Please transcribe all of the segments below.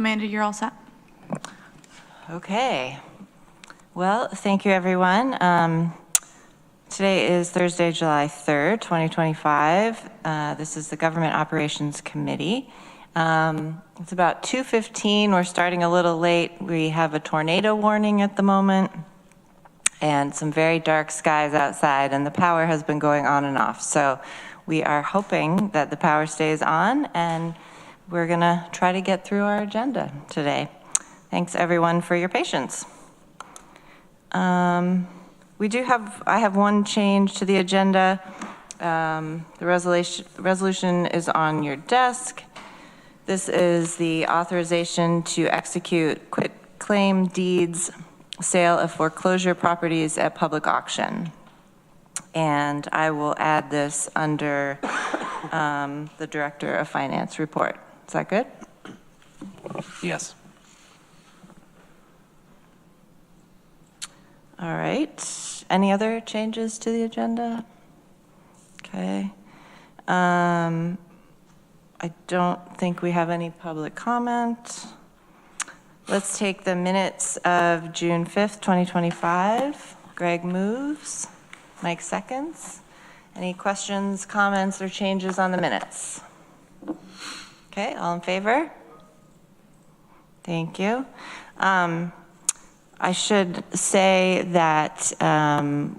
Amanda, you're all set. Okay. Well, thank you, everyone. Today is Thursday, July 3rd, 2025. This is the Government Operations Committee. It's about 2:15. We're starting a little late. We have a tornado warning at the moment and some very dark skies outside, and the power has been going on and off. So we are hoping that the power stays on, and we're going to try to get through our agenda today. Thanks, everyone, for your patience. I have one change to the agenda. The resolution is on your desk. This is the authorization to execute quitclaim deeds, sale of foreclosure properties at public auction. And I will add this under the Director of Finance report. Is that good? Yes. All right. Any other changes to the agenda? Okay. I don't think we have any public comment. Let's take the minutes of June 5th, 2025. Greg moves. Mike seconds. Any questions, comments, or changes on the minutes? Okay, all in favor? Thank you. I should say that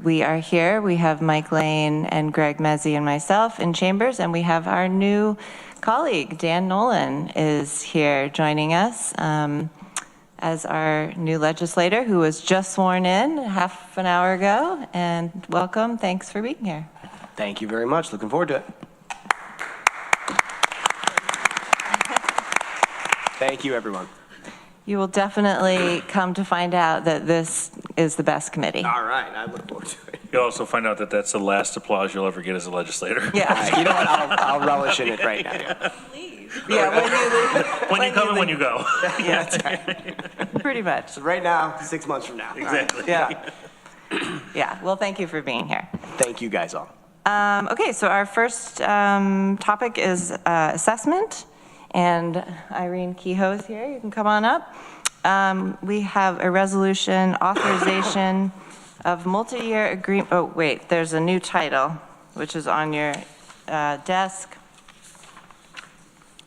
we are here. We have Mike Lane and Greg Mezey and myself in chambers, and we have our new colleague, Dan Nolan, is here joining us as our new legislator who was just sworn in half an hour ago. And welcome. Thanks for being here. Thank you very much. Looking forward to it. Thank you, everyone. You will definitely come to find out that this is the best committee. All right. I look forward to it. You'll also find out that that's the last applause you'll ever get as a legislator. Yeah. You know what? I'll relish in it right now. Yeah, when you leave. When you come and when you go. Yeah, that's right. Pretty much. So right now, 6 months from now. Exactly. Yeah. Yeah. Well, thank you for being here. Thank you guys all. Okay, so our first topic is assessment. And Irene Kehoe is here. You can come on up. We have a resolution authorization of multi-year agreement. Oh, wait, there's a new title, which is on your desk.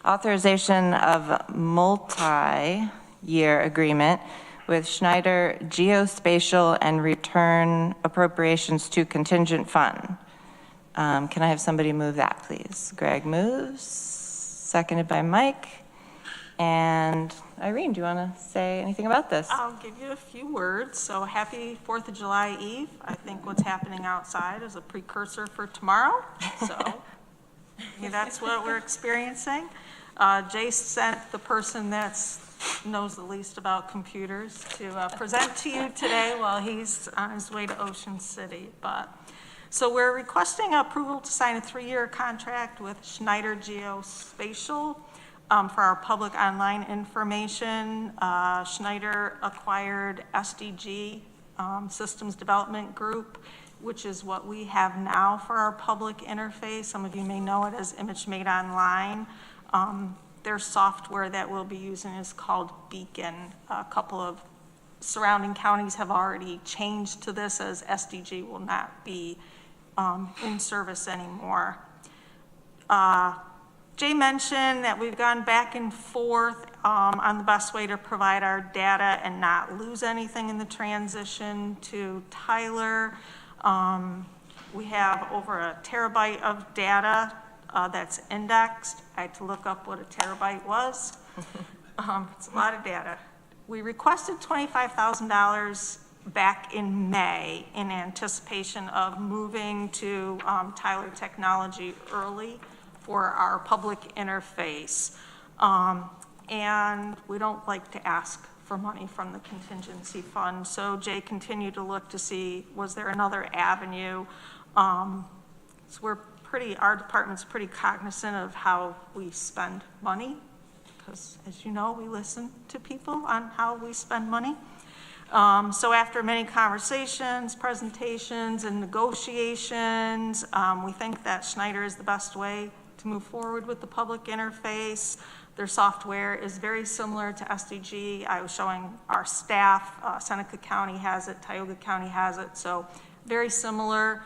Authorization of multi-year agreement with Schneider Geospatial and return appropriations to contingent fund. Can I have somebody move that, please? Greg moves. Seconded by Mike. And Irene, do you want to say anything about this? I'll give you a few words. So happy 4th of July Eve. I think what's happening outside is a precursor for tomorrow. So yeah, that's what we're experiencing. Jay sent the person that knows the least about computers to present to you today while he's on his way to Ocean City. So we're requesting approval to sign a 3-year contract with Schneider Geospatial for our public online information. Schneider acquired SDG, Systems Development Group, which is what we have now for our public interface. Some of you may know it as Image Made Online. Their software that we'll be using is called Beacon. A couple of surrounding counties have already changed to this, as SDG will not be in service anymore. Jay mentioned that we've gone back and forth on the best way to provide our data and not lose anything in the transition to Tyler. We have over a terabyte of data that's indexed. I had to look up what a terabyte was. It's a lot of data. We requested $25,000 back in May in anticipation of moving to Tyler technology early for our public interface. And we don't like to ask for money from the contingency fund. So Jay continued to look to see, was there another avenue? So our department's pretty cognizant of how we spend money, because as you know, we listen to people on how we spend money. So after many conversations, presentations, and negotiations, we think that Schneider is the best way to move forward with the public interface. Their software is very similar to SDG. I was showing our staff, Seneca County has it, Tioga County has it, so very similar,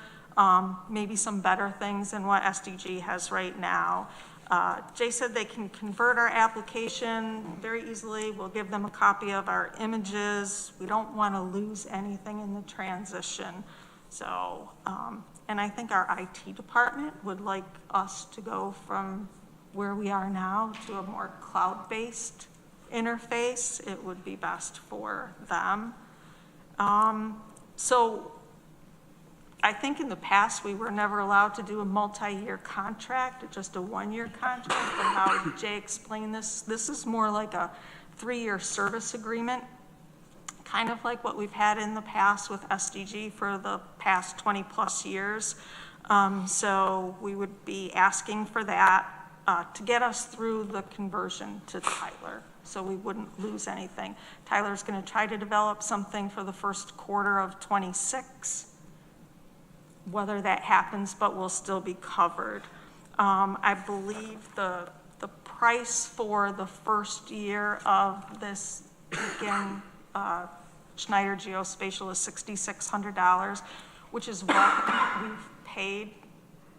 maybe some better things than what SDG has right now. Jay said they can convert our application very easily. We'll give them a copy of our images. We don't want to lose anything in the transition. So, and I think our IT department would like us to go from where we are now to a more cloud-based interface. It would be best for them. So I think in the past, we were never allowed to do a multi-year contract, just a one-year contract, but how Jay explained this, this is more like a 3-year service agreement, kind of like what we've had in the past with SDG for the past 20-plus years. So we would be asking for that to get us through the conversion to Tyler, so we wouldn't lose anything. Tyler's going to try to develop something for the first quarter of '26. Whether that happens, but we'll still be covered. I believe the price for the first year of this Beacon Schneider Geospatial is $6,600, which is what we've paid,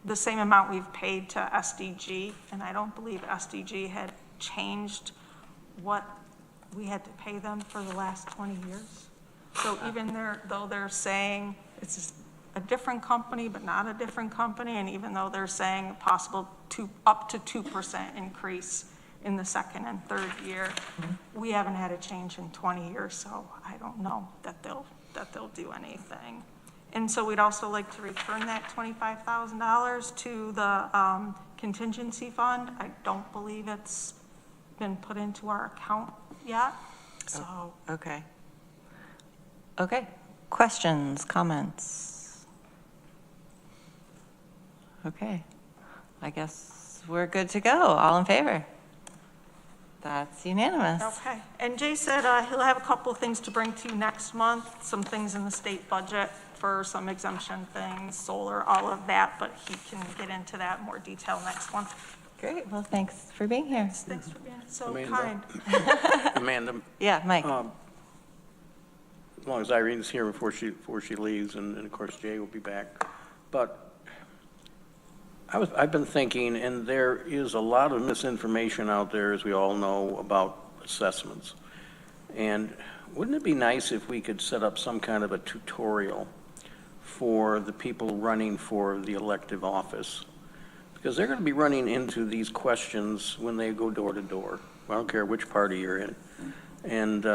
the same amount we've paid to SDG, and I don't believe SDG had changed what we had to pay them for the last 20 years. So even though they're saying it's just a different company, but not a different company, and even though they're saying possible up to 2% increase in the second and third year, we haven't had a change in 20 years, so I don't know that they'll do anything. And so we'd also like to return that $25,000 to the contingency fund. I don't believe it's been put into our account yet, so. Oh, okay. Okay, questions, comments? Okay, I guess we're good to go. All in favor? That's unanimous. Okay, and Jay said he'll have a couple of things to bring to you next month, some things in the state budget for some exemption things, solar, all of that, but he can get into that in more detail next month. Great, well, thanks for being here. Thanks for being so Amanda. kind. Amanda, Yeah, Mike. as long as Irene's here before she leaves, and of course Jay will be back, but I've been thinking, and there is a lot of misinformation out there, as we all know, about assessments. And wouldn't it be nice if we could set up some kind of a tutorial for the people running for the elective office? Because they're going to be running into these questions when they go door to door. I don't care which party you're in. And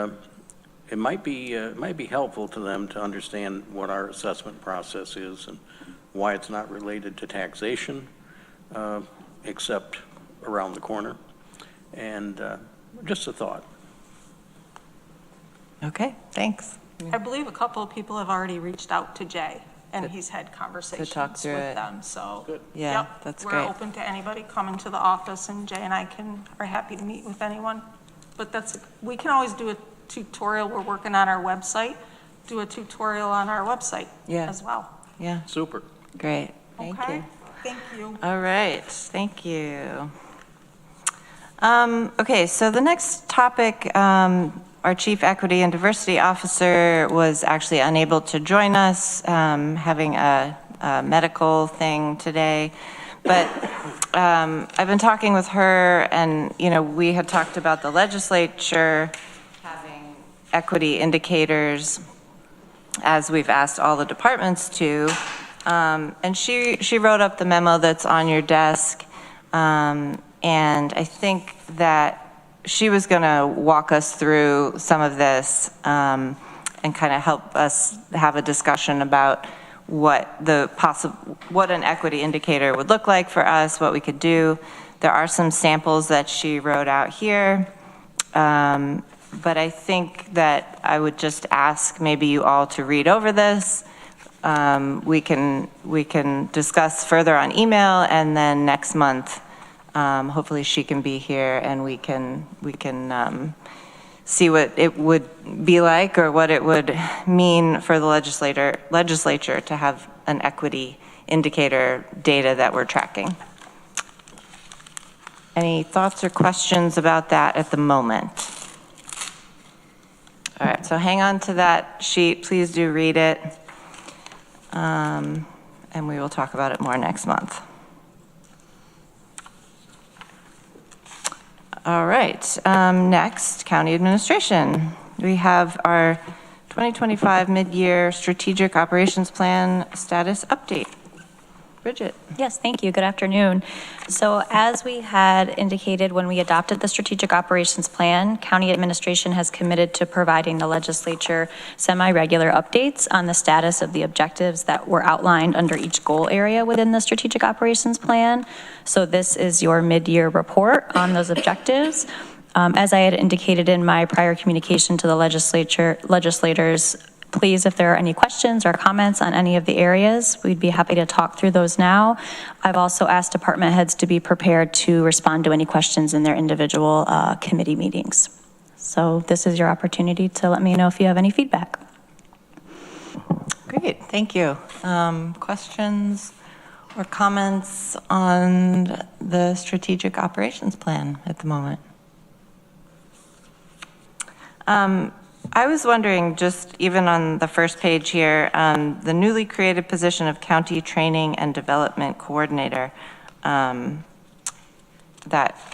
it might be helpful to them to understand what our assessment process is and why it's not related to taxation, except around the corner. And just a thought. Okay, thanks. I believe a couple of people have already reached out to Jay, and he's had conversations through with it. them, so. Good. Yeah, Yep, that's we're great. open to anybody coming to the office, and Jay and I are happy to meet with anyone. But we can always do a tutorial. We're working on our website, do a tutorial on our website Yeah. as well. Yeah, Super. great. Thank Okay? you. Thank you. All right, thank you. Okay, so the next topic, our Chief Equity and Diversity Officer was actually unable to join us, having a medical thing today. But I've been talking with her, and, we had talked about the legislature having equity indicators, as we've asked all the departments to. And she wrote up the memo that's on your desk. And I think that she was going to walk us through some of this and kind of help us have a discussion about what an equity indicator would look like for us, what we could do. There are some samples that she wrote out here. But I think that I would just ask maybe you all to read over this. We can discuss further on email, and then next month, hopefully she can be here and we can see what it would be like or what it would mean for the legislature to have an equity indicator data that we're tracking. Any thoughts or questions about that at the moment? All right, so hang on to that sheet. Please do read it. And we will talk about it more next month. All right, next, County Administration. We have our 2025 Mid-Year Strategic Operations Plan Status Update. Bridget. Yes, thank you. Good afternoon. So as we had indicated when we adopted the Strategic Operations Plan, County Administration has committed to providing the legislature semi-regular updates on the status of the objectives that were outlined under each goal area within the Strategic Operations Plan. So this is your mid-year report on those objectives. As I had indicated in my prior communication to the legislators, please, if there are any questions or comments on any of the areas, we'd be happy to talk through those now. I've also asked department heads to be prepared to respond to any questions in their individual committee meetings. So this is your opportunity to let me know if you have any feedback. Great, thank you. Questions or comments on the Strategic Operations Plan at the moment? I was wondering, just even on the first page here, the newly created position of County Training and Development Coordinator. That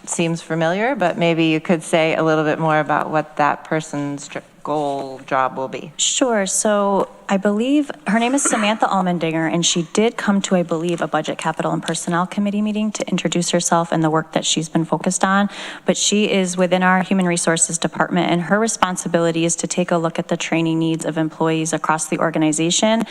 seems familiar, but maybe you could say a little bit more about what that person's goal job will be. Sure. So I believe her name is Samantha Almendinger, and she did come to, I believe, a Budget, Capital, and Personnel Committee meeting to introduce herself and the work that she's been focused on. But she is within our Human Resources Department, and her responsibility is to take a look at the training needs of employees across the organization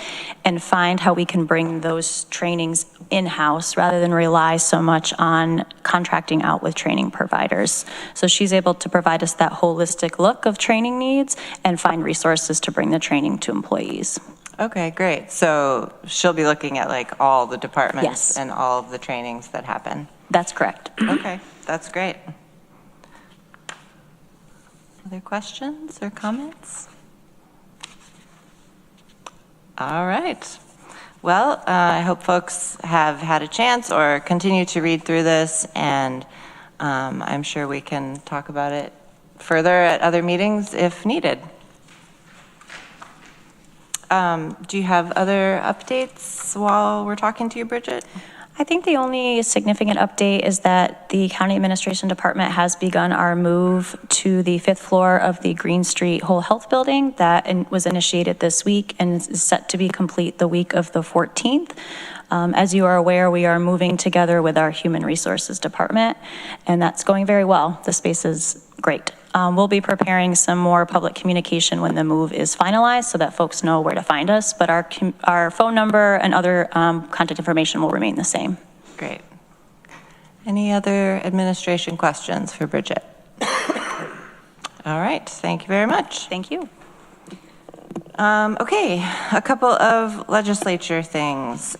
and find how we can bring those trainings in-house rather than rely so much on contracting out with training providers. So she's able to provide us that holistic look of training needs and find resources to bring the training to employees. Okay, great. So she'll be looking at like all the departments Yes. and all of the trainings that happen. That's correct. Okay, that's great. Other questions or comments? All right. Well, I hope folks have had a chance or continue to read through this, and I'm sure we can talk about it further at other meetings if needed. Do you have other updates while we're talking to you, Bridget? I think the only significant update is that the County Administration Department has begun our move to the 5th floor of the Green Street Whole Health Building that was initiated this week and is set to be complete the week of the 14th. As you are aware, we are moving together with our Human Resources Department, and that's going very well. The space is great. We'll be preparing some more public communication when the move is finalized so that folks know where to find us, but our phone number and other contact information will remain the same. Great. Any other administration questions for Bridget? All right, thank you very much. Thank you. Okay, a couple of legislature things.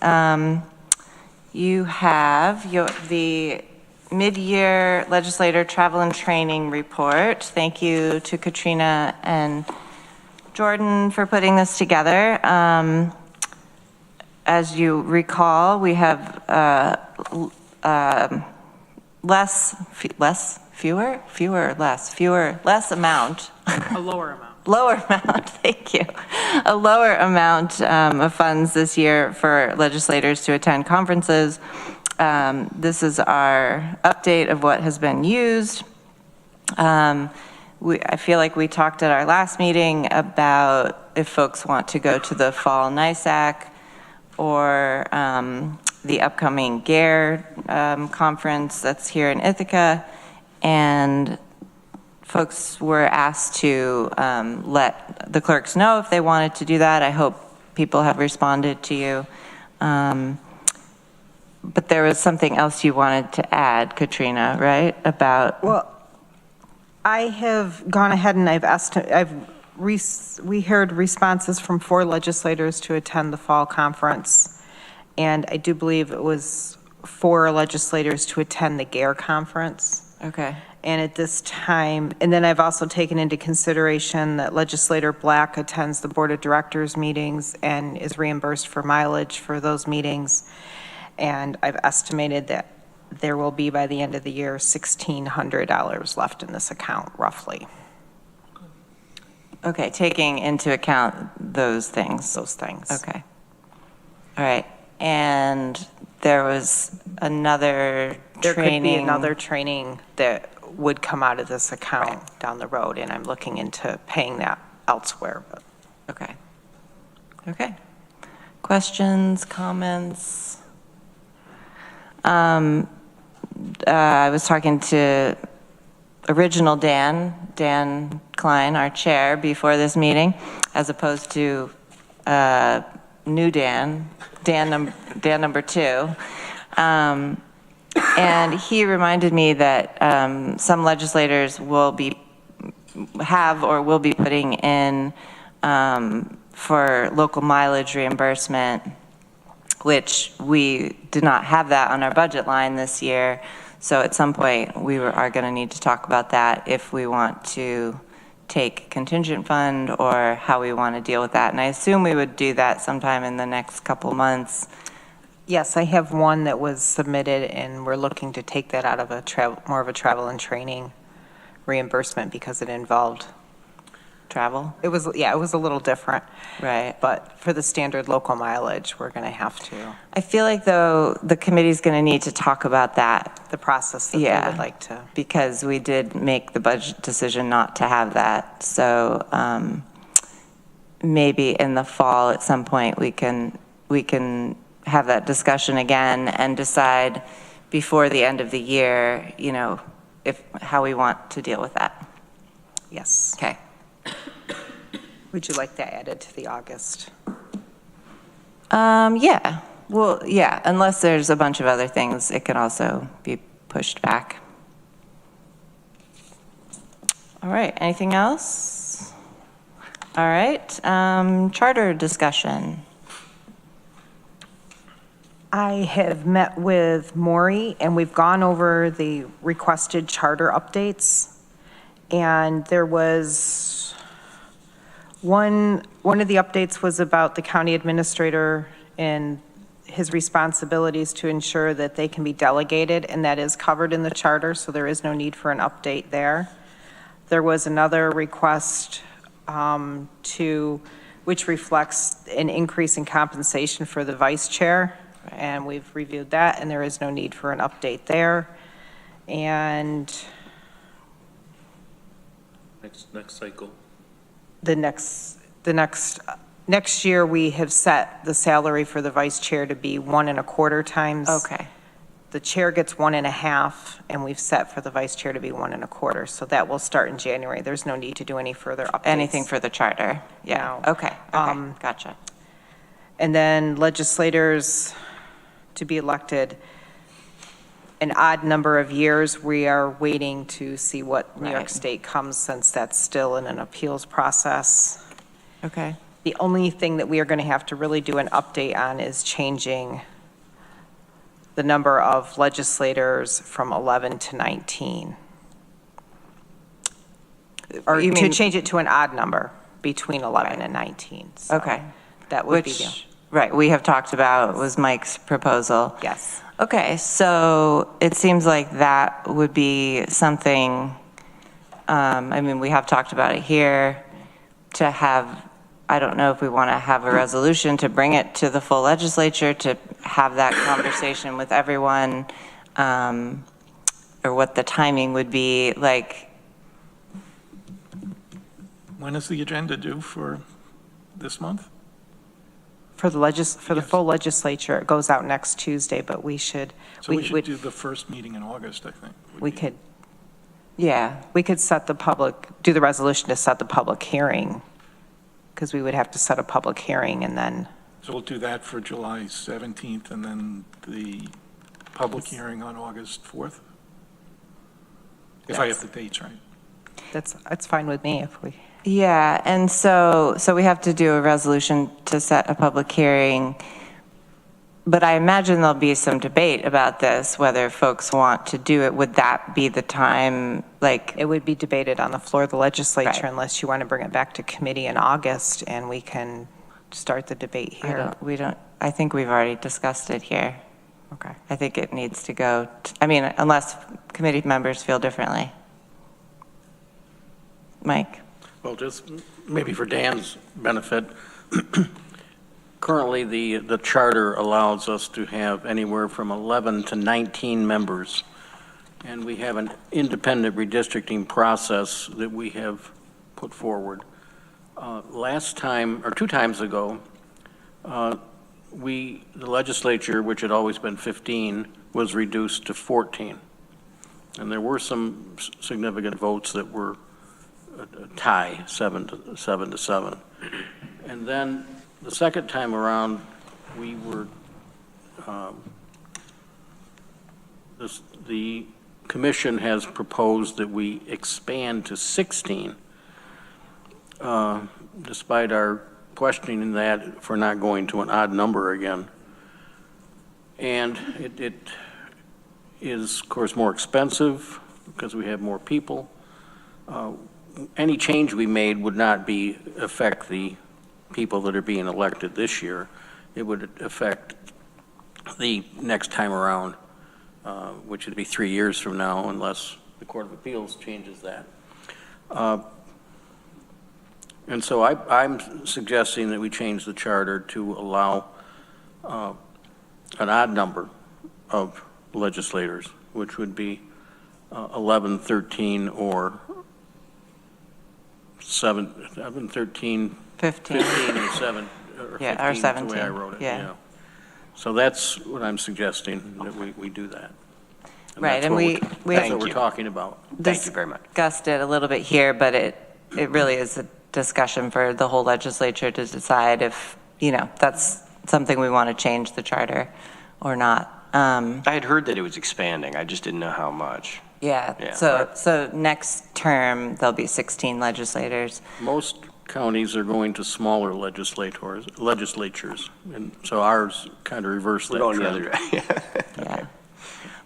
You have the mid-year legislator travel and training report. Thank you to Katrina and Jordan for putting this together. As you recall, we have less amount. A lower amount. Lower amount, thank you. A lower amount of funds this year for legislators to attend conferences. This is our update of what has been used. I feel like we talked at our last meeting about if folks want to go to the fall NISAC or the upcoming GARE conference that's here in Ithaca, and folks were asked to let the clerks know if they wanted to do that. I hope people have responded to you. But there was something else you wanted to add, Katrina, right? About Well, I have gone ahead and we heard responses from 4 legislators to attend the fall conference, and I do believe it was 4 legislators to attend the GARE conference. okay. And at this time, and then I've also taken into consideration that Legislator Black attends the Board of Directors meetings and is reimbursed for mileage for those meetings. And I've estimated that there will be, by the end of the year, $1,600 left in this account, roughly, Okay, taking into account those things. those things. Okay. All right. And there was another There could be training. another training that would come out of this account down the road, and I'm looking into paying that elsewhere, but. Okay. Okay. Questions, comments? I was talking to original Dan Klein, our chair, before this meeting, as opposed to new Dan number two. And he reminded me that some legislators will be putting in for local mileage reimbursement, which we did not have that on our budget line this year. So at some point, we are going to need to talk about that if we want to take contingent fund or how we want to deal with that. And I assume we would do that sometime in the next couple months. Yes, I have one that was submitted, and we're looking to take that out of more of a travel and training reimbursement because it involved, Travel? it was a little different. Right. But for the standard local mileage, we're going to have to, I feel like, though, the committee's going to need to talk about that the process that they Yeah. would like to. because we did make the budget decision not to have that. So maybe in the fall at some point, we can have that discussion again and decide before the end of the year, how we want to deal with that. Yes. Okay. Would you like that added to the August? Yeah. Well, yeah, unless there's a bunch of other things, it can also be pushed back. All right, anything else? All right, charter discussion. I have met with Maury, and we've gone over the requested charter updates. And there was one of the updates was about the county administrator and his responsibilities to ensure that they can be delegated, and that is covered in the charter, so there is no need for an update there. There was another request which reflects an increase in compensation for the vice chair, and we've reviewed that, and there is no need for an update there. And Next cycle. the next year, we have set the salary for the vice chair to be 1.25 times. Okay, The chair gets 1.5, and we've set for the vice chair to be 1.25. So that will start in January. There's no need to do any further updates. anything for the charter? Yeah, No. okay, gotcha. And then legislators to be elected, an odd number of years. We are waiting to see what New York Right. State comes, since that's still in an appeals process. Okay, The only thing that we are going to have to really do an update on is changing the number of legislators from 11 to 19. Or You to mean- change it to an odd number between 11 and 19. So okay. That would be the, Which, right, we have talked about was Mike's proposal. yes. Okay, so it seems like that would be something, we have talked about it here, to have, I don't know if we want to have a resolution to bring it to the full legislature, to have that conversation with everyone, or what the timing would be, like, When is the agenda due for this month? For the full legislature, it goes out next Tuesday, but we should, So we should do the first meeting in August, I think. we could, yeah, we could do the resolution to set the public hearing, because we would have to set a public hearing, and then, So we'll do that for July 17th, and then the public hearing on August 4th? If I have the dates right. that's fine with me if we, yeah, and so we have to do a resolution to set a public hearing, but I imagine there'll be some debate about this, whether folks want to do it. Would that be the time, like? it would be debated on the floor of the legislature Right. unless you want to bring it back to committee in August, and we can start the debate here. I think we've already discussed it here. Okay. I think it needs to go, I mean, unless committee members feel differently. Mike? Well, just maybe for Dan's benefit, currently the charter allows us to have anywhere from 11 to 19 members, and we have an independent redistricting process that we have put forward. Last time, or 2 times ago, the legislature, which had always been 15, was reduced to 14. And there were some significant votes that were a tie, 7 to 7. And then the second time around, we were, the commission has proposed that we expand to 16, despite our questioning that for not going to an odd number again. And it is, of course, more expensive because we have more people. Any change we made would not affect the people that are being elected this year. It would affect the next time around, which would be 3 years from now, unless the Court of Appeals changes that. And so I'm suggesting that we change the charter to allow an odd number of legislators, which would be 11, 13, or 13, 15. 15 or 7, or 15, Yeah, or is the way I 17, wrote it, yeah. So that's what I'm suggesting, that we do that. Right, that's and what we that's what we're talking about. Thank you very much. Discussed it a little bit here, but it really is a discussion for the whole legislature to decide if, that's something we want to change the charter or not. I had heard that it was expanding. I just didn't know how much. Yeah, right. so next term, there'll be 16 legislators. Most counties are going to smaller legislatures, and so ours kind of reversed that We're going the trend. other way. Yeah.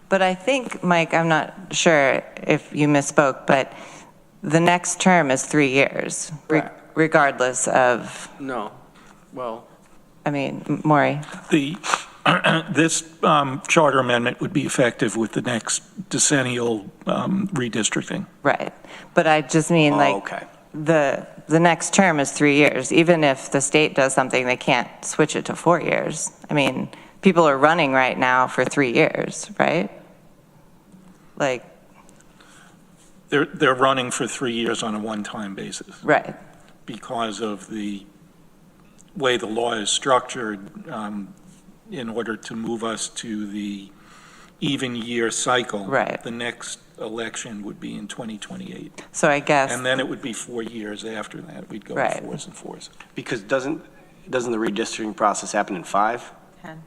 But I think, Mike, I'm not sure if you misspoke, but the next term is 3 years, regardless of, No, well, I mean, Maury. This charter amendment would be effective with the next decennial redistricting. Right. But I just mean, like, Okay. the next term is 3 years. Even if the state does something, they can't switch it to 4 years. I mean, people are running right now for 3 years, right? Like, They're running for 3 years on a one-time basis right. because of the way the law is structured, in order to move us to the even year cycle. Right. The next election would be in 2028. So I guess, And then it would be 4 years after that. We'd go Right. to 4s and 4s. Because doesn't the redistricting process happen in 5? 10.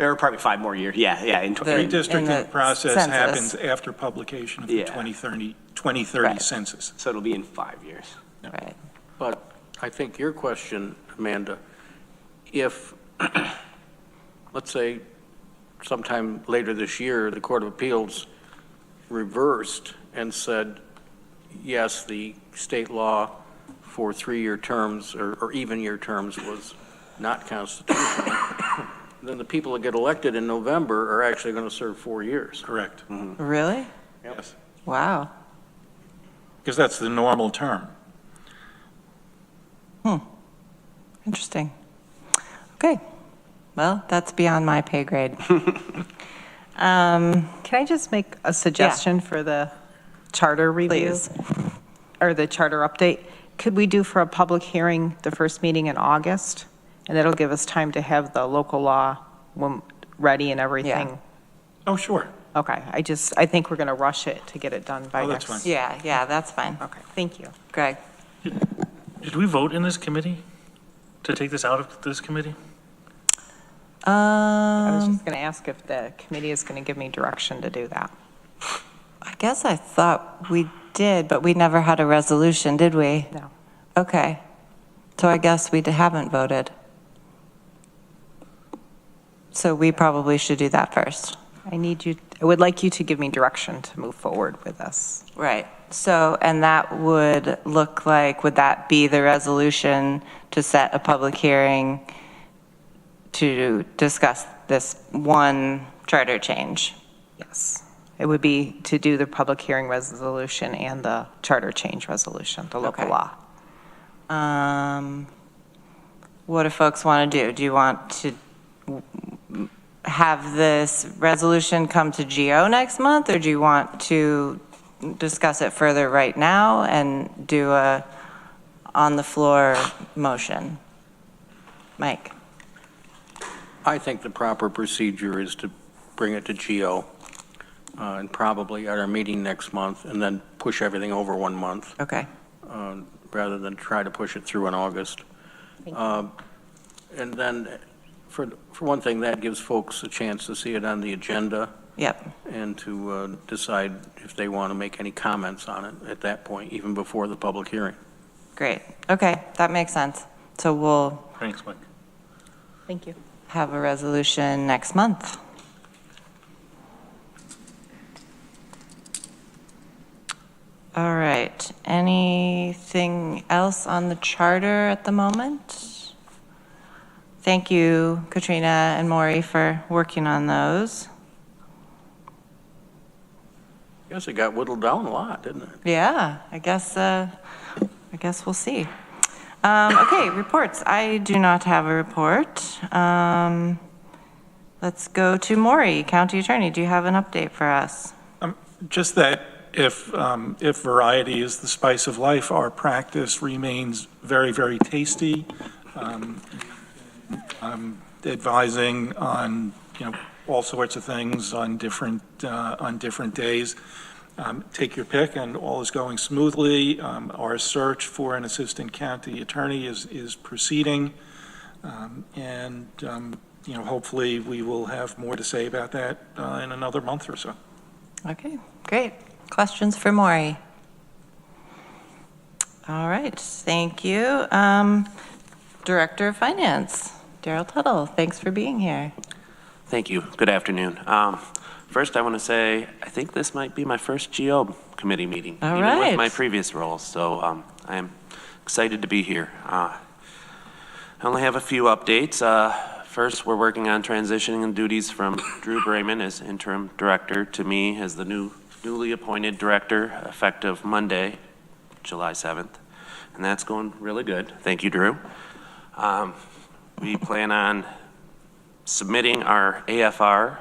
Or probably 5 more years. Yeah, in The- 20. in the Redistricting process census. happens after publication of the Yeah. 2030 Right. census. So it'll be in 5 years. right. but I think your question, Amanda, if, let's say, sometime later this year, the Court of Appeals reversed and said, yes, the state law for 3-year terms or even-year terms was not constitutional, then the people that get elected in November are actually going to serve 4 years. Correct. Really? Yes. Wow. Because that's the normal term. Interesting. Okay. Well, that's beyond my pay grade. Can I just make a suggestion for the charter review? Please. Or the charter update? Could we do for a public hearing the first meeting in August? And that'll give us time to have the local law ready and everything. Oh, sure. Okay, I think we're going to rush it to get it done by Oh, that's next. fine. Yeah, that's fine. Okay, thank you. Greg? Did we vote in this committee to take this out of this committee? I was just going to ask if the committee is going to give me direction to do that. I guess I thought we did, but we never had a resolution, did we? No. Okay. So I guess we haven't voted. So we probably should do that first. I would like you to give me direction to move forward with this. Right. So, and that would look like, would that be the resolution to set a public hearing to discuss this one charter change. Yes. It would be to do the public hearing resolution and the charter change resolution, the local Okay. law. What do folks want to do? Do you want to have this resolution come to GO next month, or do you want to discuss it further right now and do a on-the-floor motion? Mike? I think the proper procedure is to bring it to GO, and probably at our meeting next month, and then push everything over 1 month, Okay. rather than try to push it through in August. And then, for one thing, that gives folks a chance to see it on the agenda Yep. and to decide if they want to make any comments on it at that point, even before the public hearing. Great. Okay, that makes sense. So we'll Thanks, Mike. Thank you. have a resolution next month. All right. Anything else on the charter at the moment? Thank you, Katrina and Maury, for working on those. I guess it got whittled down a lot, didn't it? Yeah, I guess we'll see. Okay, reports. I do not have a report. Let's go to Maury, County Attorney. Do you have an update for us? Just that if variety is the spice of life, our practice remains very, very tasty. I'm advising on, all sorts of things on different days. Take your pick, and all is going smoothly. Our search for an assistant county attorney is proceeding, and hopefully we will have more to say about that in another month or so. Okay, great. Questions for Maury? All right, thank you. Director of Finance, Daryl Tuttle, thanks for being here. Thank you. Good afternoon. First, I want to say I think this might be my first GO committee meeting, All even right. with my previous roles. So I am excited to be here. I only have a few updates. First, we're working on transitioning the duties from Drew Brayman as interim director to me as the newly appointed director, effective Monday, July 7th. And that's going really good. Thank you, Drew. We plan on submitting our AFR,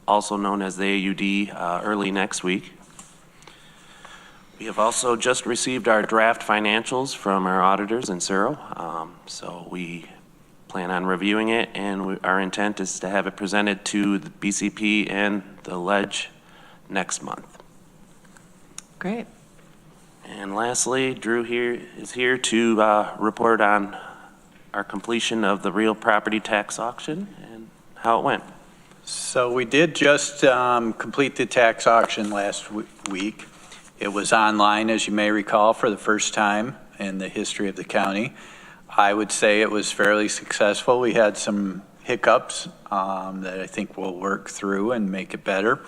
also known as the AUD, early next week. We have also just received our draft financials from our auditors in Ciro, so we plan on reviewing it, and our intent is to have it presented to the BCP and the Ledge next month. Great. And lastly, Drew is here to report on our completion of the real property tax auction and how it went. So we did just complete the tax auction last week. It was online, as you may recall, for the first time in the history of the county. I would say it was fairly successful. We had some hiccups that I think we'll work through and make it better.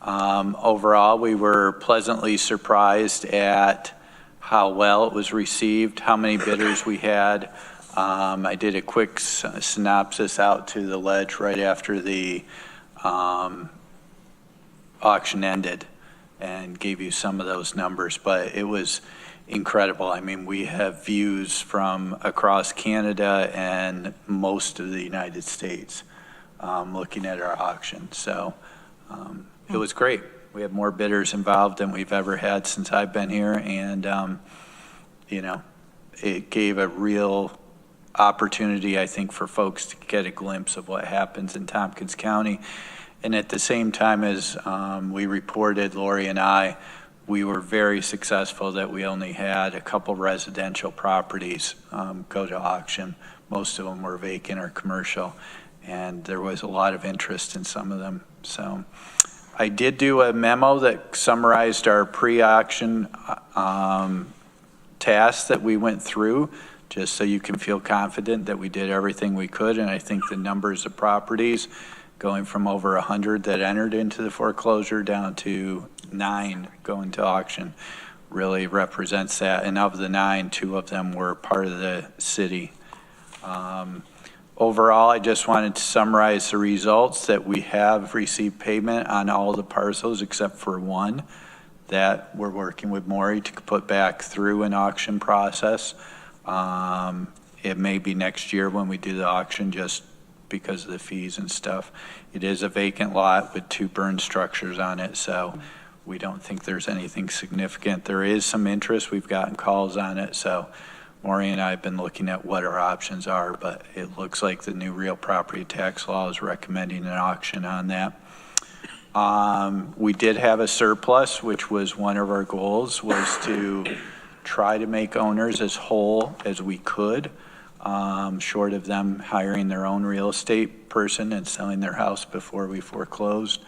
Overall, we were pleasantly surprised at how well it was received, how many bidders we had. I did a quick synopsis out to the Ledge right after the auction ended and gave you some of those numbers, but it was incredible. I mean, we have views from across Canada and most of the United States looking at our auction. So it was great. We have more bidders involved than we've ever had since I've been here, and it gave a real opportunity, I think, for folks to get a glimpse of what happens in Tompkins County. And at the same time as we reported, Lori and I, we were very successful that we only had a couple residential properties go to auction. Most of them were vacant or commercial, and there was a lot of interest in some of them. So I did do a memo that summarized our pre-auction tasks that we went through, just so you can feel confident that we did everything we could. And I think the numbers of properties going from over 100 that entered into the foreclosure down to 9 going to auction really represents that. And of the 9, 2 of them were part of the city. overall, I just wanted to summarize the results that we have received payment on all the parcels except for one that we're working with Maury to put back through an auction process. It may be next year when we do the auction just because of the fees and stuff. It is a vacant lot with 2 burned structures on it, so we don't think there's anything significant. There is some interest. We've gotten calls on it, so Maury and I have been looking at what our options are, but it looks like the new real property tax law is recommending an auction on that. We did have a surplus, which was one of our goals, was to try to make owners as whole as we could, short of them hiring their own real estate person and selling their house before we foreclosed.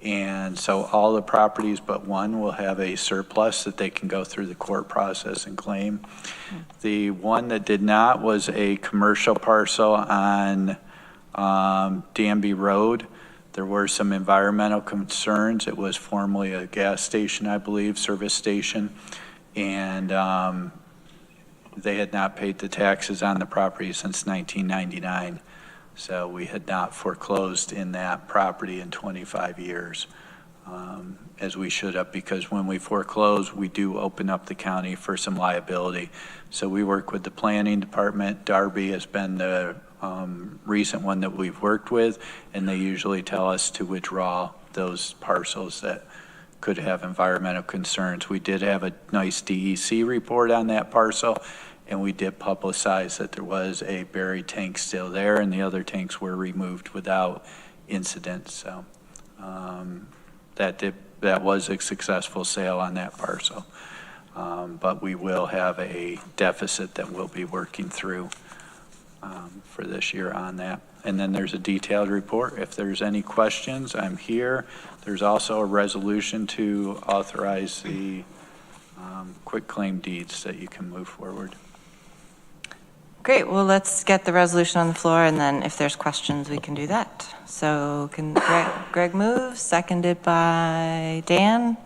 And so all the properties but one will have a surplus that they can go through the court process and claim. The one that did not was a commercial parcel on Danby Road. There were some environmental concerns. It was formerly a gas station, I believe, service station. And they had not paid the taxes on the property since 1999. So we had not foreclosed in that property in 25 years, as we should have, because when we foreclose, we do open up the county for some liability. So we work with the planning department. Darby has been the recent one that we've worked with, and they usually tell us to withdraw those parcels that could have environmental concerns. We did have a nice DEC report on that parcel, and we did publicize that there was a buried tank still there, and the other tanks were removed without incident. So that was a successful sale on that parcel. But we will have a deficit that we'll be working through for this year on that. And then there's a detailed report. If there's any questions, I'm here. There's also a resolution to authorize the quitclaim deeds that you can move forward. Great, well, let's get the resolution on the floor, and then if there's questions, we can do that. So can Greg move, seconded by Dan.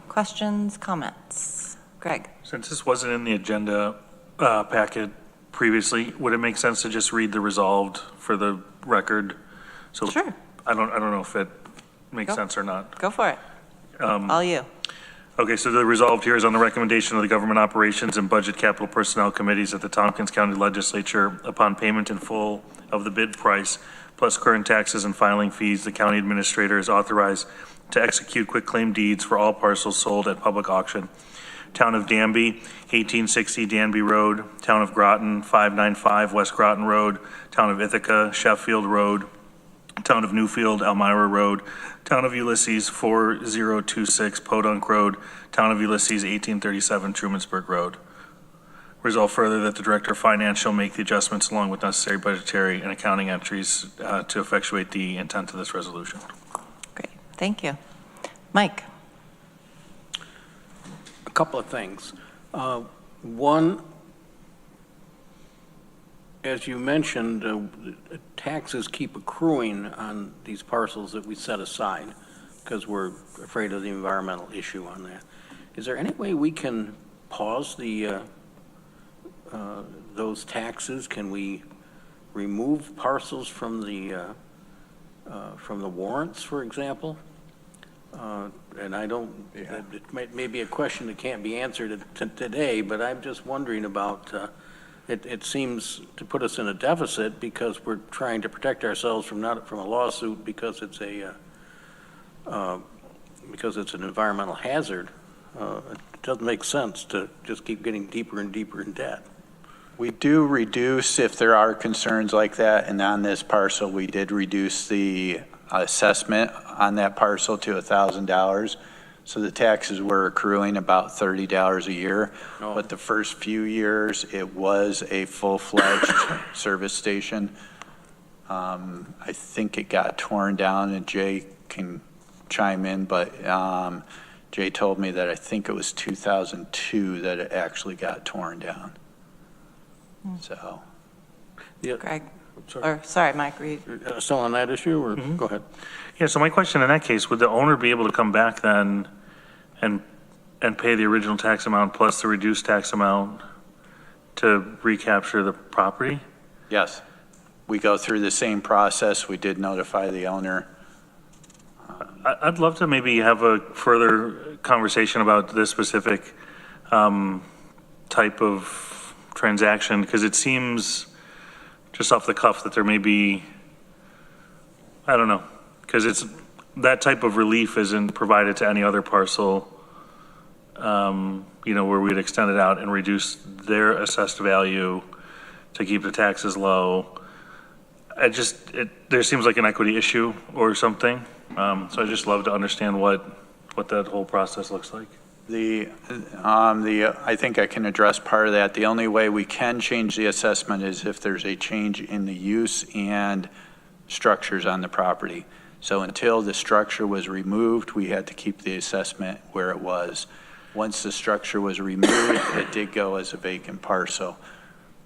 Questions, comments? Greg? Since this wasn't in the agenda packet previously, would it make sense to just read the resolved for the record? So Sure. I don't know if it makes Go. sense or not. Go for it. All you. Okay, so the resolved here is on the recommendation of the Government Operations and Budget Capital Personnel Committees at the Tompkins County Legislature, upon payment in full of the bid price, plus current taxes and filing fees, the county administrator is authorized to execute quitclaim deeds for all parcels sold at public auction. Town of Danby, 1860 Danby Road. Town of Groton, 595 West Groton Road. Town of Ithaca, Sheffield Road. Town of Newfield, Elmira Road. Town of Ulysses, 4026 Podunk Road. Town of Ulysses, 1837 Trumansburg Road. Resolve further that the Director of Finance shall make the adjustments along with necessary budgetary and accounting entries to effectuate the intent of this resolution. Great, thank you. Mike? A couple of things. One, as you mentioned, taxes keep accruing on these parcels that we set aside because we're afraid of the environmental issue on that. Is there any way we can pause those taxes? Can we remove parcels from the warrants, for example? And I don't, it may be a question that can't be answered today, but I'm just wondering about, it seems to put us in a deficit because we're trying to protect ourselves from a lawsuit because it's an environmental hazard. It doesn't make sense to just keep getting deeper and deeper in debt. We do reduce if there are concerns like that, and on this parcel, we did reduce the assessment on that parcel to $1,000. So the taxes were accruing about $30 a year. Oh. But the first few years, it was a full-fledged service station. I think it got torn down, and Jay can chime in, but Jay told me that I think it was 2002 that it actually got torn down. So. Yeah. Greg? Sorry. Sorry, Mike, read. Still on that issue, or go ahead? Yeah, so my question in that case, would the owner be able to come back then and pay the original tax amount plus the reduced tax amount to recapture the property? Yes. We go through the same process. We did notify the owner. I'd love to maybe have a further conversation about this specific type of transaction, because it seems just off the cuff that there may be, I don't know, because it's, that type of relief isn't provided to any other parcel, where we'd extend it out and reduce their assessed value to keep the taxes low. There seems like an equity issue or something. So I just love to understand what that whole process looks like. I think I can address part of that. The only way we can change the assessment is if there's a change in the use and structures on the property. So until the structure was removed, we had to keep the assessment where it was. Once the structure was removed, it did go as a vacant parcel,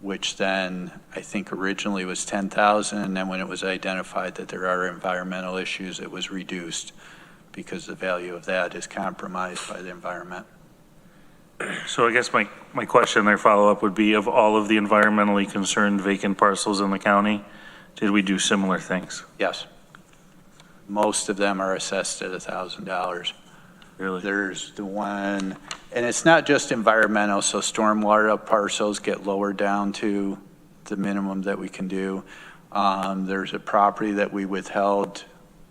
which then I think originally was 10,000, and then when it was identified that there are environmental issues, it was reduced because the value of that is compromised by the environment. So I guess my question there, follow-up, would be, of all of the environmentally concerned vacant parcels in the county, did we do similar things? Yes. Most of them are assessed at $1,000. Really? There's the one, and it's not just environmental, so stormwater parcels get lowered down to the minimum that we can do. There's a property that we withheld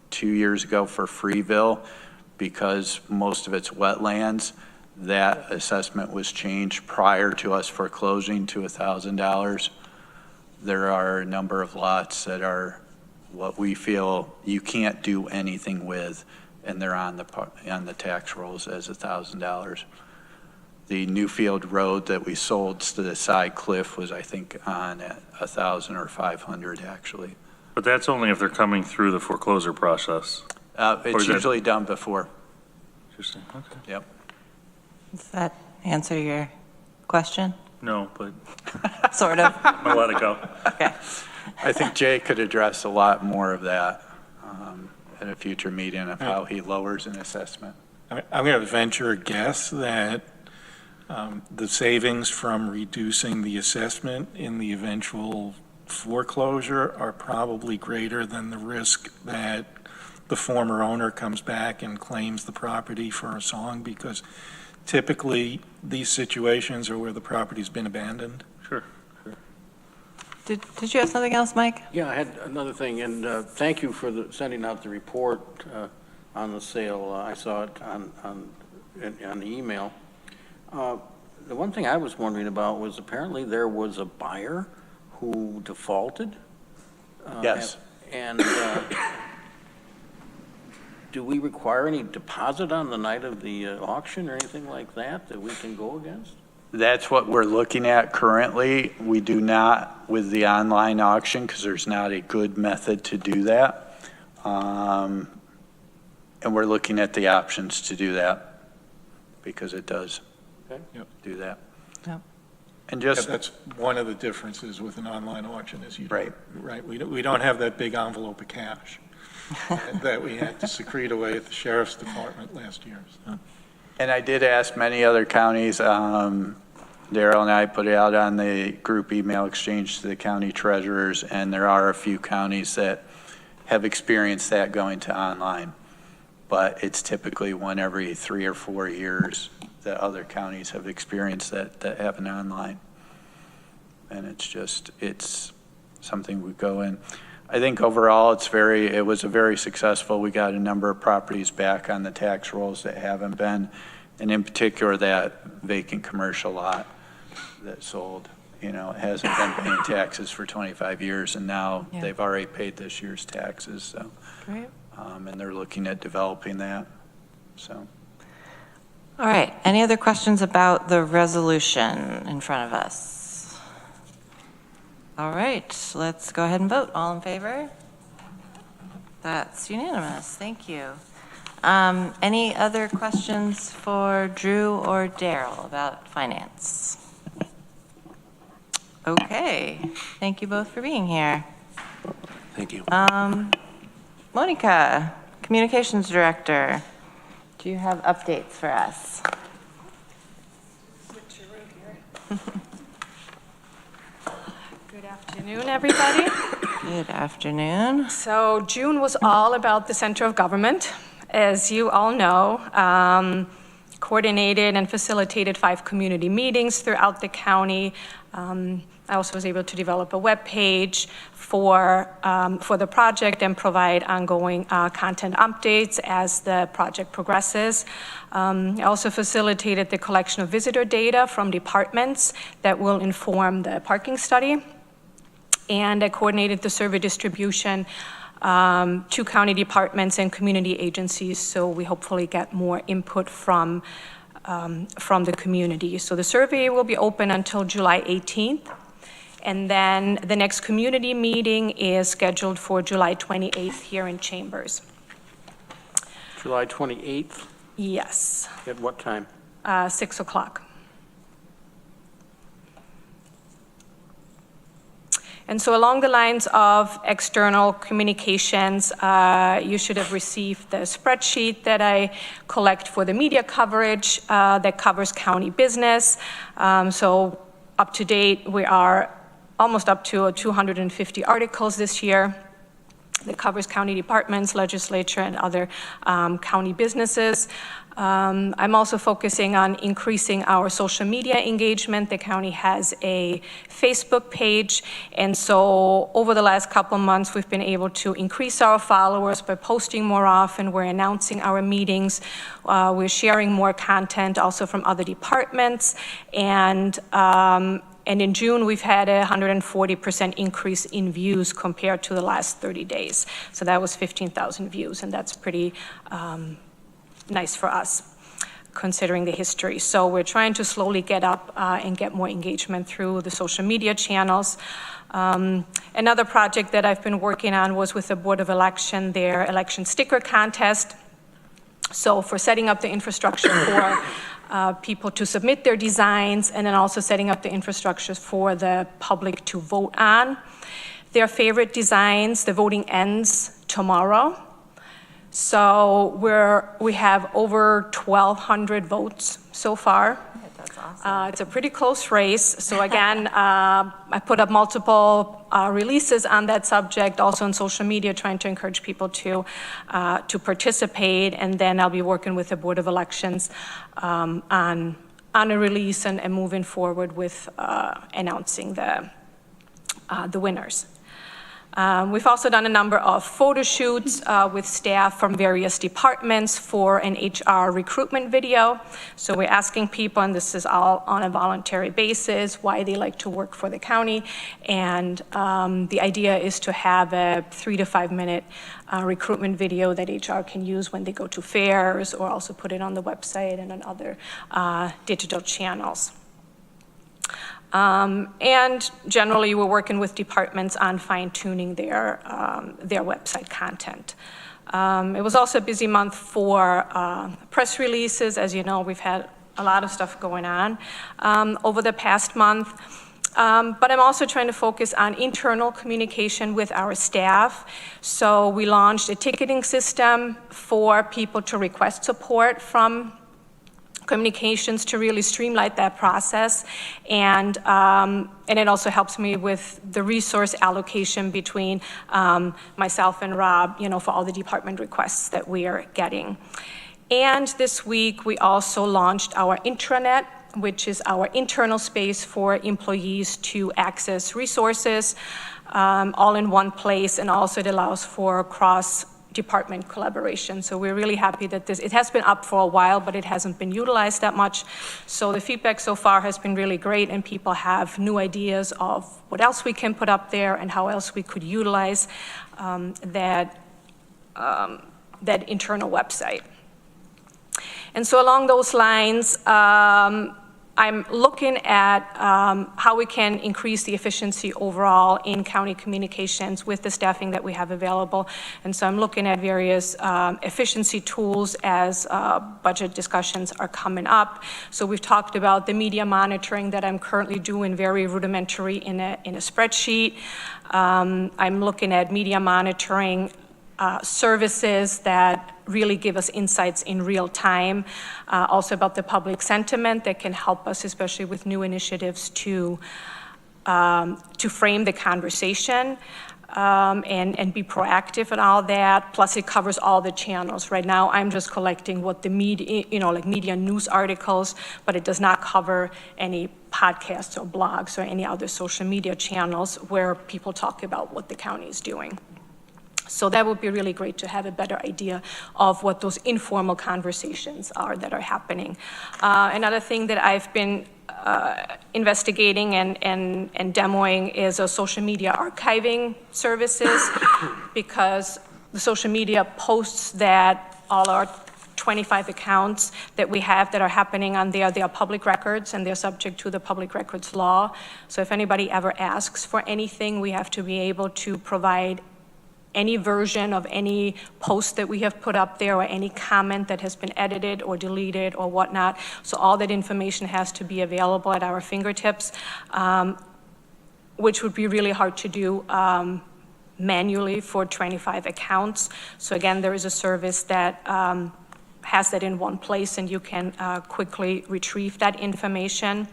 2 years ago for Freeville because most of it's wetlands. That assessment was changed prior to us foreclosing to $1,000. There are a number of lots that are what we feel you can't do anything with, and they're on the tax rolls as $1,000. The Newfield Road that we sold to the side cliff was, I think, on at 1,000 or 500 actually. But that's only if they're coming through the foreclosure process. It's usually done before. Interesting, okay. Yep. Does that answer your question? No, but Sort of. I'll let it go. Okay. I think Jay could address a lot more of that at a future meeting of how he lowers an assessment. I'm going to venture a guess that the savings from reducing the assessment in the eventual foreclosure are probably greater than the risk that the former owner comes back and claims the property for a song, because typically these situations are where the property's been abandoned. Sure. Did you have something else, Mike? Yeah, I had another thing, and thank you for sending out the report on the sale. I saw it on the email. The one thing I was wondering about was apparently there was a buyer who defaulted. Yes. And do we require any deposit on the night of the auction or anything like that we can go against? That's what we're looking at currently. We do not with the online auction because there's not a good method to do that. And we're looking at the options to do that because it does do that. Yep. And Yeah, just, that's one of the differences with an online auction is you Right. Right. We don't have that big envelope of cash that we had to secrete away at the sheriff's department last year. So. and I did ask many other counties, Daryl and I put it out on the group email exchange to the county treasurers, and there are a few counties that have experienced that going to online. But it's typically one every 3 or 4 years that other counties have experienced that happen online. And it's something we go in. I think overall it was a very successful. We got a number of properties back on the tax rolls that haven't been, and in particular that vacant commercial lot that sold. It hasn't been paying taxes for 25 years, and now they've already paid this year's taxes. So, Great. and they're looking at developing that. So, All right. Any other questions about the resolution in front of us? All right. Let's go ahead and vote. All in favor? That's unanimous. Thank you. Any other questions for Drew or Daryl about finance? Okay. Thank you both for being here. Thank you. Monica, Communications Director, do you have updates for us? Good Afternoon, everybody. Good afternoon. So June was all about the center of government. As you all know, coordinated and facilitated 5 community meetings throughout the county. I also was able to develop a web page for the project and provide ongoing content updates as the project progresses. I also facilitated the collection of visitor data from departments that will inform the parking study. And I coordinated the survey distribution to county departments and community agencies, so we hopefully get more input from the community. So the survey will be open until July 18th, and then the next community meeting is scheduled for July 28th here in Chambers. July 28th, Yes, at what time? 6 o'clock. And so along the lines of external communications, you should have received the spreadsheet that I collect for the media coverage that covers county business. So up to date, we are almost up to 250 articles this year that covers county departments, legislature, and other county businesses. I'm also focusing on increasing our social media engagement. The county has a Facebook page, and so over the last couple months, we've been able to increase our followers by posting more often. We're announcing our meetings. We're sharing more content also from other departments, and in June, we've had a 140% increase in views compared to the last 30 days. So that was 15,000 views, and that's pretty nice for us, considering the history. So we're trying to slowly get up and get more engagement through the social media channels. Another project that I've been working on was with the Board of Election, their election sticker contest. So for setting up the infrastructure for people to submit their designs, and then also setting up the infrastructure for the public to vote on their favorite designs. The voting ends tomorrow. So we have over 1,200 votes so far. That's awesome. It's a pretty close race. So again, I put up multiple releases on that subject, also on social media, trying to encourage people to participate. And then I'll be working with the Board of Elections on a release and moving forward with announcing the winners. We've also done a number of photo shoots with staff from various departments for an HR recruitment video. So we're asking people, and this is all on a voluntary basis, why they like to work for the county. And the idea is to have a 3 to 5 minute recruitment video that HR can use when they go to fairs, or also put it on the website and on other digital channels. And generally, we're working with departments on fine-tuning their website content. It was also a busy month for press releases. As you know, we've had a lot of stuff going on over the past month. But I'm also trying to focus on internal communication with our staff. So we launched a ticketing system for people to request support from communications to really streamline that process, and it also helps me with the resource allocation between myself and Rob, for all the department requests that we are getting. And this week we also launched our intranet, which is our internal space for employees to access resources all in one place, and also it allows for cross-department collaboration. So we're really happy that it has been up for a while, but it hasn't been utilized that much. So the feedback so far has been really great, and people have new ideas of what else we can put up there and how else we could utilize that internal website. And so along those lines, I'm looking at how we can increase the efficiency overall in county communications with the staffing that we have available. And so I'm looking at various efficiency tools as budget discussions are coming up. So we've talked about the media monitoring that I'm currently doing, very rudimentary in a spreadsheet. I'm looking at media monitoring services that really give us insights in real time, also about the public sentiment that can help us, especially with new initiatives, to to frame the conversation and be proactive and all that. Plus, it covers all the channels. Right now, I'm just collecting what the media, like media news articles, but it does not cover any podcasts or blogs or any other social media channels where people talk about what the county is doing. So that would be really great to have a better idea of what those informal conversations are that are happening. Another thing that I've been investigating and demoing is a social media archiving services, because the social media posts that all our 25 accounts that we have that are happening on there, they are public records and they're subject to the public records law. So if anybody ever asks for anything, we have to be able to provide any version of any post that we have put up there or any comment that has been edited or deleted or whatnot. So all that information has to be available at our fingertips, which would be really hard to do manually for 25 accounts. So again, there is a service that has that in one place and you can quickly retrieve that information.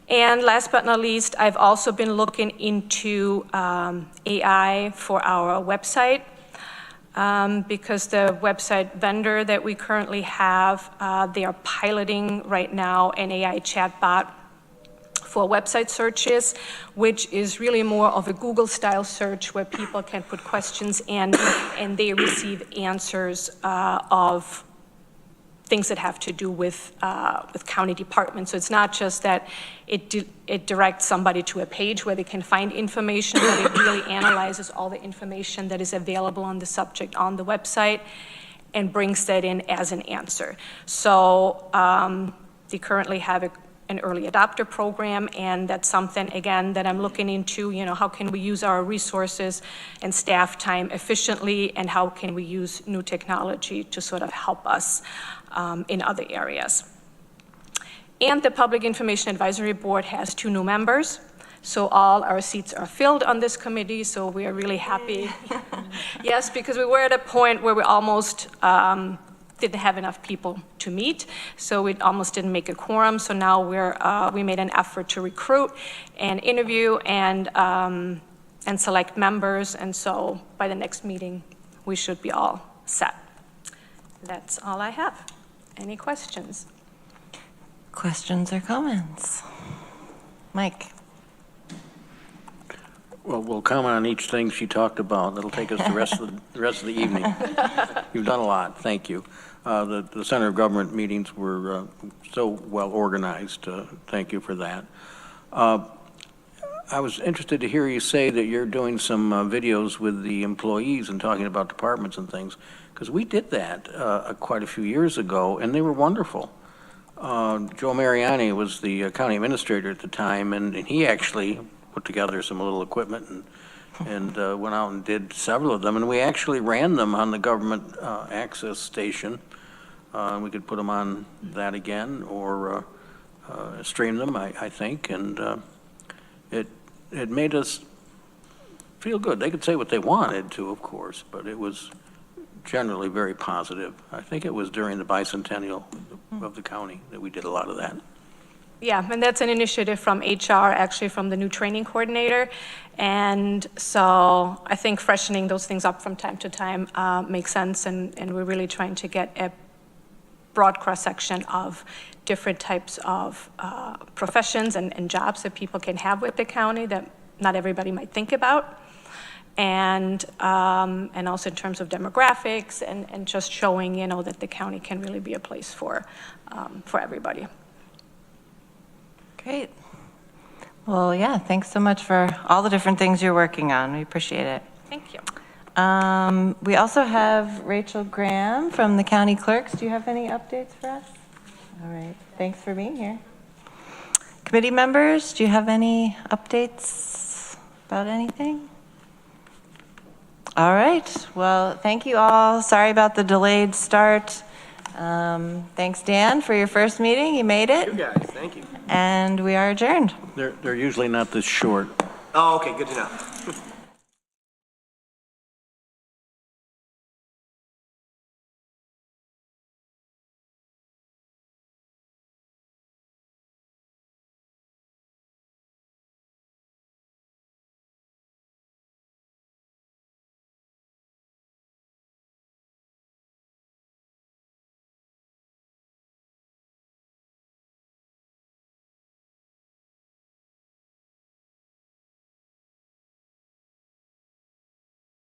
And last but not least, I've also been looking into AI for our website because the website vendor that we currently have, they are piloting right now an AI chatbot for website searches, which is really more of a Google-style search where people can put questions in and they receive answers of things that have to do with county departments. So it's not just that it directs somebody to a page where they can find information, but it really analyzes all the information that is available on the subject on the website and brings that in as an answer. So they currently have an early adopter program, and that's something, again, that I'm looking into, how can we use our resources and staff time efficiently, and how can we use new technology to sort of help us in other areas. And the Public Information Advisory Board has 2 new members. So all our seats are filled on this committee, so we are really happy. Yes, because we were at a point where we almost didn't have enough people to meet, so we almost didn't make a quorum. So now we made an effort to recruit and interview and select members, and so by the next meeting, we should be all set. That's all I have. Any questions? Questions or comments? Mike? Well, we'll comment on each thing she talked about. That'll take us the rest of the evening. You've done a lot. Thank you. The Center of Government meetings were so well organized. Thank you for that. I was interested to hear you say that you're doing some videos with the employees and talking about departments and things, because we did that quite a few years ago, and they were wonderful. Joe Mariani was the county administrator at the time, and he actually put together some little equipment and went out and did several of them, and we actually ran them on the government access station. We could put them on that again or stream them, I think, and it made us feel good. They could say what they wanted to, of course, but it was generally very positive. I think it was during the bicentennial of the county that we did a lot of that. Yeah, and that's an initiative from HR, actually from the new training coordinator. And so I think freshening those things up from time to time makes sense, and we're really trying to get a broad cross-section of different types of professions and jobs that people can have with the county that not everybody might think about. And also in terms of demographics and just showing, that the county can really be a place for everybody. Great. Well, yeah, thanks so much for all the different things you're working on. We appreciate it. Thank you. We also have Rachel Graham from the county clerks. Do you have any updates for us? All right. Thanks for being here. Committee members, do you have any updates about anything? All right. Well, thank you all. Sorry about the delayed start. Thanks, Dan, for your first meeting. You made it. You guys, thank you. And we are adjourned. They're usually not this short. Oh, okay, good to know.